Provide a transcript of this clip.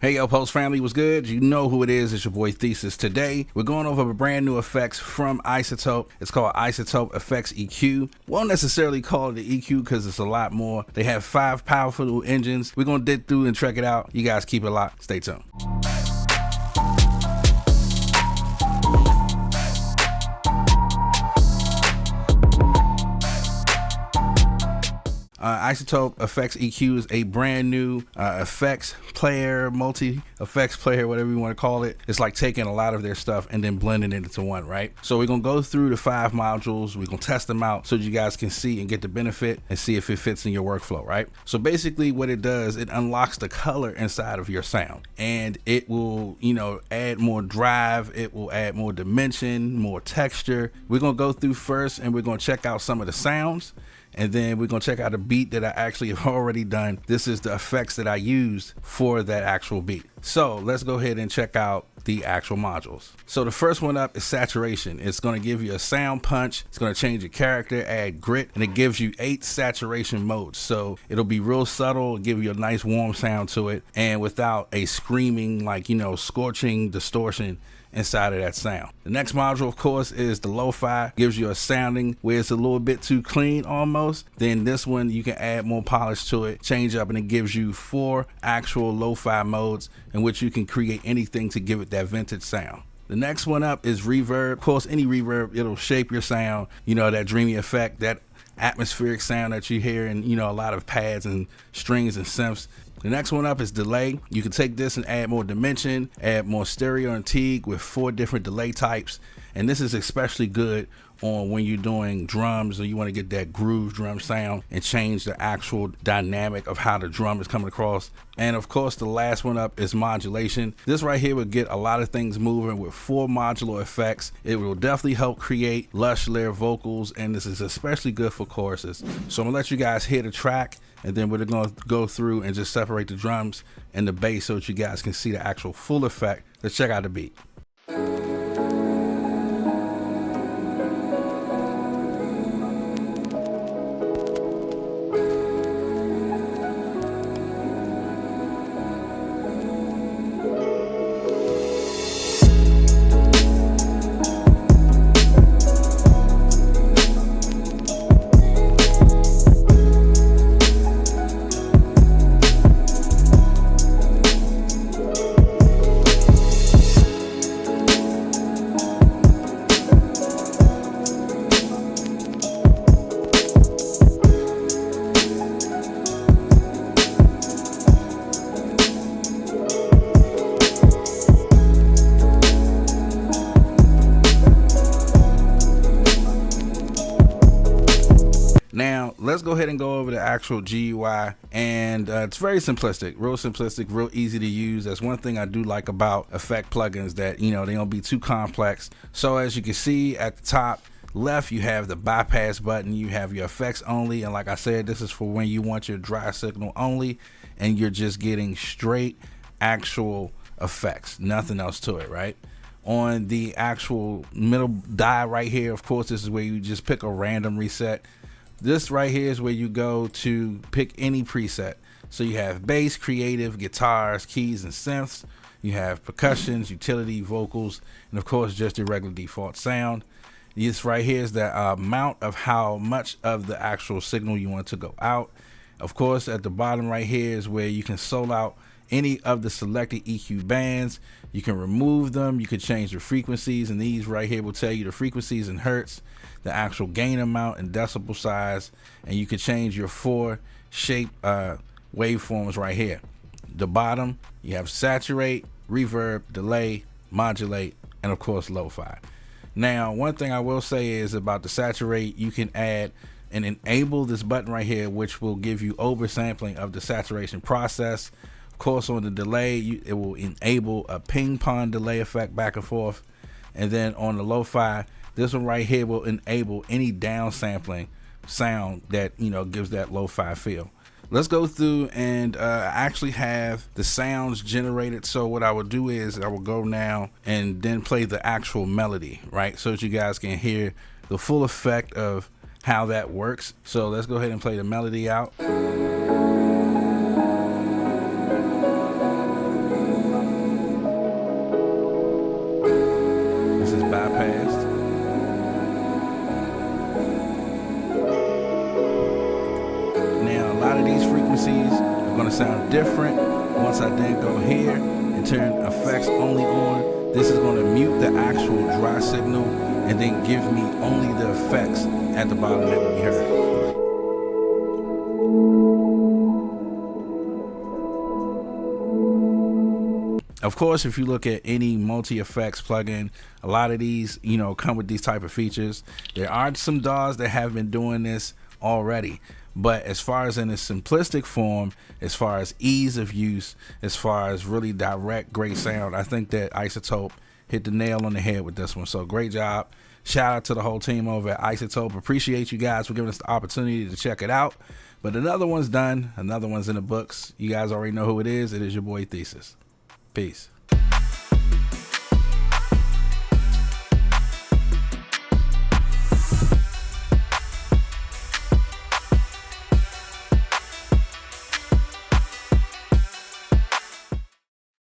Hey yo, Post family, what's good? You know who it is. It's your boy Thesis. Today, we're going over a brand new effects from Izotope. It's called Izotope FXEQ. Won't necessarily call it the EQ because it's a lot more. They have 5 powerful engines. We're going to dig through and check it out. You guys keep it locked. Stay tuned. Izotope FXEQ is a brand new effects player, multi-effects player, whatever you want to call it. It's like taking a lot of their stuff and then blending it into one, right? So we're going to go through the 5 modules. We're going to test them out so you guys can see and get the benefit and see if it fits in your workflow, right? So basically what it does, it unlocks the color inside of your sound, and it will, add more drive. It will add more dimension, more texture. We're going to go through first and we're going to check out some of the sounds. And then we're going to check out a beat that I actually have already done. This is the effects that I used for that actual beat. So let's go ahead and check out the actual modules. So the first one up is saturation. It's going to give you a sound punch. It's going to change your character, add grit, and it gives you 8 saturation modes. So it'll be real subtle, give you a nice warm sound to it, and without a screaming, scorching distortion inside of that sound. The next module, of course, is the lo-fi. Gives you a sounding where it's a little bit too clean almost. Then this one, you can add more polish to it, change up, and it gives you 4 actual lo-fi modes in which you can create anything to give it that vintage sound. The next one up is reverb. Of course, any reverb, it'll shape your sound, that dreamy effect, that atmospheric sound that you hear in, a lot of pads and strings and synths. The next one up is delay. You can take this and add more dimension, add more stereo and teague with 4 different delay types. And this is especially good on when you're doing drums or you want to get that groove drum sound and change the actual dynamic of how the drum is coming across. And of course, the last one up is modulation. This right here will get a lot of things moving with 4 modular effects. It will definitely help create lush layer vocals, and this is especially good for choruses. So I'm gonna let you guys hear the track, and then we're gonna go through and just separate the drums and the bass so that you guys can see the actual full effect. Let's check out the beat. Now, let's go ahead and go over the actual GUI, and it's very simplistic, real easy to use. That's one thing I do like about effect plugins, that, they don't be too complex. So as you can see at the top left, you have the bypass button, you have your effects only, and like I said, this is for when you want your dry signal only, and you're just getting straight actual effects, nothing else to it, right? On the actual middle die right here, of course, this is where you just pick a random reset. This right here is where you go to pick any preset. So you have bass, creative, guitars, keys, and synths. You have percussions, utility, vocals, and of course just your regular default sound. This right here is the amount of how much of the actual signal you want to go out. Of course, at the bottom right here is where you can solo out any of the selected EQ bands. You can remove them, you can change the frequencies, and these right here will tell you the frequencies in hertz, the actual gain amount and decibel size, and you can change your 4 shape waveforms right here. The bottom, you have saturate, reverb, delay, modulate, and of course lo-fi. Now, one thing I will say is about the saturate, you can add and enable this button right here, which will give you oversampling of the saturation process. Of course, on the delay, it will enable a ping pong delay effect back and forth. And then on the lo-fi, this one right here will enable any downsampling sound that, gives that lo-fi feel. Let's go through and actually have the sounds generated. So what I will do is I will go now and then play the actual melody, right? So that you guys can hear the full effect of how that works. So let's go ahead and play the melody out. frequencies are going to sound different. Once I then go here and turn effects only on, this is going to mute the actual dry signal and then give me only the effects at the bottom that we heard. Of course, if you look at any multi-effects plugin, a lot of these, come with these type of features. There are some DAWs that have been doing this already, but as far as in a simplistic form, as far as ease of use, as far as really direct, great sound, I think that Izotope hit the nail on the head with this one. So great job. Shout out to the whole team over at Izotope. Appreciate you guys for giving us the opportunity to check it out. But another one's done. Another one's in the books. You guys already know who it is. It is your boy Thesis. Peace.